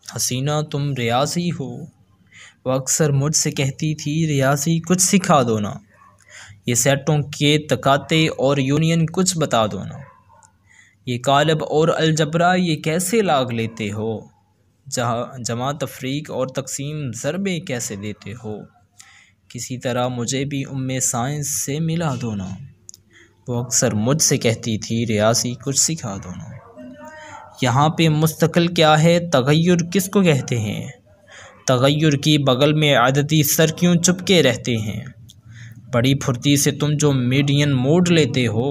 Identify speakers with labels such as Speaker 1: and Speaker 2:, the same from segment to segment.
Speaker 1: हसीना तुम रियासी हो। वो अक्सर मुझसे कहती थी रियासी कुछ सिखा दो ना, ये सेटों के तकाते और यूनियन कुछ बता दो ना, ये कालब और अलजबरा ये कैसे लाग लेते हो, जहाँ जमा तफरीक और तकसीम ज़रबे कैसे देते हो, किसी तरह मुझे भी उम्मे साइंस से मिला दो ना। वो अक्सर मुझसे कहती थी रियासी कुछ सिखा दो ना। यहाँ पे मुस्तकिल क्या है, तगय्युर किसको कहते हैं, तगय्युर की बगल में आदती सर क्यों चुपके रहते हैं, बड़ी फुर्ती से तुम जो मीडियन मोड लेते हो,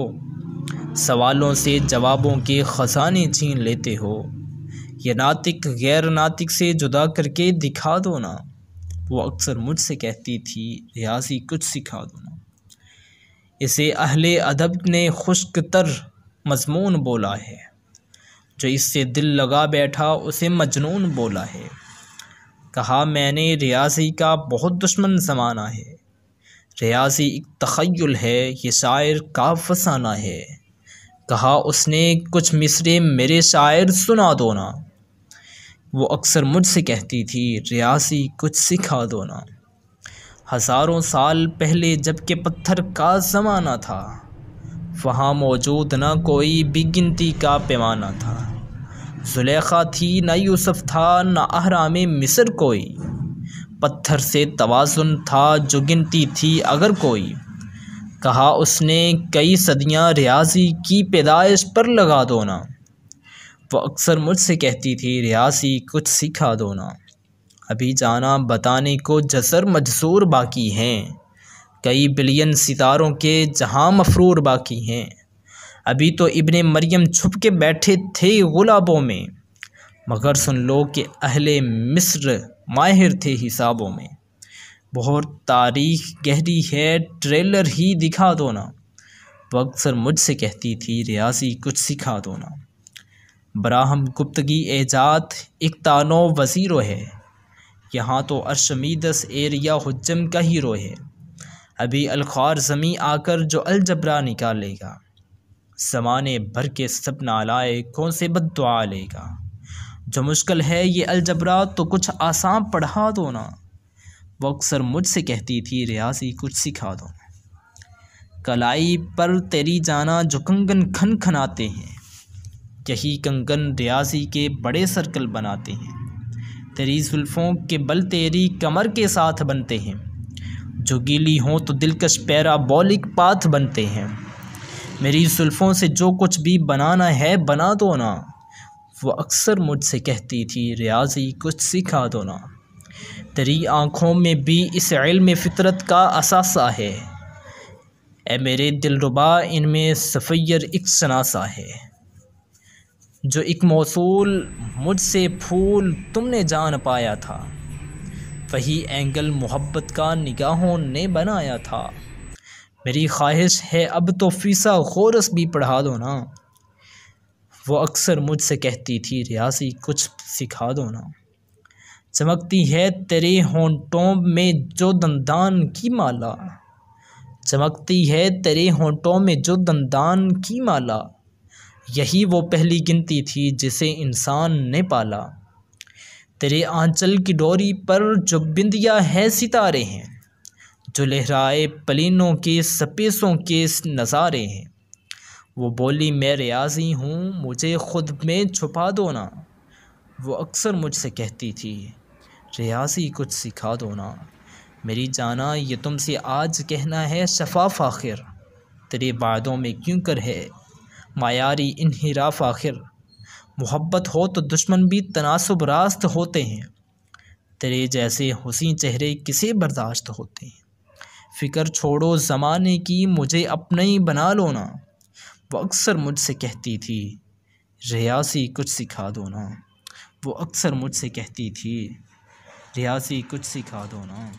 Speaker 1: सवालों से जवाबों के ख़जाने छीन लेते हो, ये नातिक गैर नातिक से जुदा करके दिखा दो ना। वो अक्सर मुझसे कहती थी रियासी कुछ सिखा दो ना। इसे अहले अदब ने खुश्क तर मज़मून बोला है, जो इससे दिल लगा बैठा उसे मजनून बोला है। कहा मैंने रियासी का बहुत दुश्मन ज़माना है, रियासी एक तख़य्युल है ये शायर का फसाना है। कहा उसने कुछ मिसरे मेरे शायर सुना दो ना। वो अक्सर मुझसे कहती थी रियासी कुछ सिखा दो ना। हज़ारों साल पहले जबकि पत्थर का ज़माना था, वहाँ मौजूद ना कोई भी गिनती का पैमाना था। ज़ुलेखा थी ना यूसुफ था ना अहराम मिस्र कोई, पत्थर से तवाज़ुन था जो गिनती थी अगर कोई। कहा उसने कई सदियाँ रियासी की पैदाइश पर लगा दो ना। वो अक्सर मुझसे कहती थी रियासी कुछ सिखा दो ना। अभी जाना बताने को जसर मजसूर बाकी हैं, कई बिलियन सितारों के जहां मफरूर बाकी हैं। अभी तो इब्ने मरियम छुप के बैठे थे गुलाबों में, मगर सुन लो कि अहले मिस्र माहिर थे हिसाबों में। बहुत तारीख गहरी है ट्रेलर ही दिखा दो ना। वो अक्सर मुझसे कहती थी रियासी कुछ सिखा दो ना। बराहम गुप्तगी एजात एक तानो वज़ीरो है, यहाँ तो अर्शमीदस एरिया हुज्जम का हीरो है। अभी अलखार ज़मी आकर जो अलजबरा निकालेगा, ज़माने भर के सब नालायकों से बद्दुआ लेगा। जो मुश्किल है ये अलजबरा तो कुछ आसान पढ़ा दो ना। वो अक्सर मुझसे कहती थी रियासी कुछ सिखा दो। कलाई पर तेरी जाना जो कंगन खन खनाते हैं, यही कंगन रियासी के बड़े सर्कल बनाते हैं। तेरी जुल्फ़ों के बल तेरी कमर के साथ बनते हैं, जो गीली हों तो दिलकश पैराबॉलिक पाथ बनते हैं। मेरी जुल्फ़ों से जो कुछ भी बनाना है बना दो ना। वो अक्सर मुझसे कहती थी रियासी कुछ सिखा दो ना। तेरी आँखों में भी इस इल्म फितरत का असासा है, ए मेरे दिलरुबा इनमें सफ़ैर एक शनासा है। जो एक मौसूल मुझसे फूल तुमने जान पाया था, वही एंगल मोहब्बत का निगाहों ने बनाया था। मेरी ख्वाहिश है अब तो फ़ीसा खोरस भी पढ़ा दो ना। वो अक्सर मुझसे कहती थी रियासी कुछ सिखा दो ना। चमकती है तेरे होंठों में जो दंदान की माला, चमकती है तेरे होंठों में जो दंदान की माला, यही वो पहली गिनती थी जिसे इंसान ने पाला। तेरे आंचल की डोरी पर जो बिंदिया है सितारे हैं, जो लहराए पलीनों के सपेसों के नज़ारे हैं। वो बोली मैं रियासी हूँ मुझे ख़ुद में छुपा दो ना। वो अक्सर मुझसे कहती थी रियासी कुछ सिखा दो ना। मेरी जाना ये तुमसे आज कहना है शफ़ाफ़ आखिर, तेरे बादों में क्यों कर है मायारी इन्हिराफ आखिर। मोहब्बत हो तो दुश्मन भी तनासुब रास्त होते हैं, तेरे जैसे हुस्न चेहरे किसे बर्दाश्त होते हैं। फ़िक्र छोड़ो ज़माने की मुझे अपना ही बना लो ना। वो अक्सर मुझसे कहती थी रियासी कुछ सिखा दो ना। वो अक्सर मुझसे कहती थी रियासी कुछ सिखा दो ना।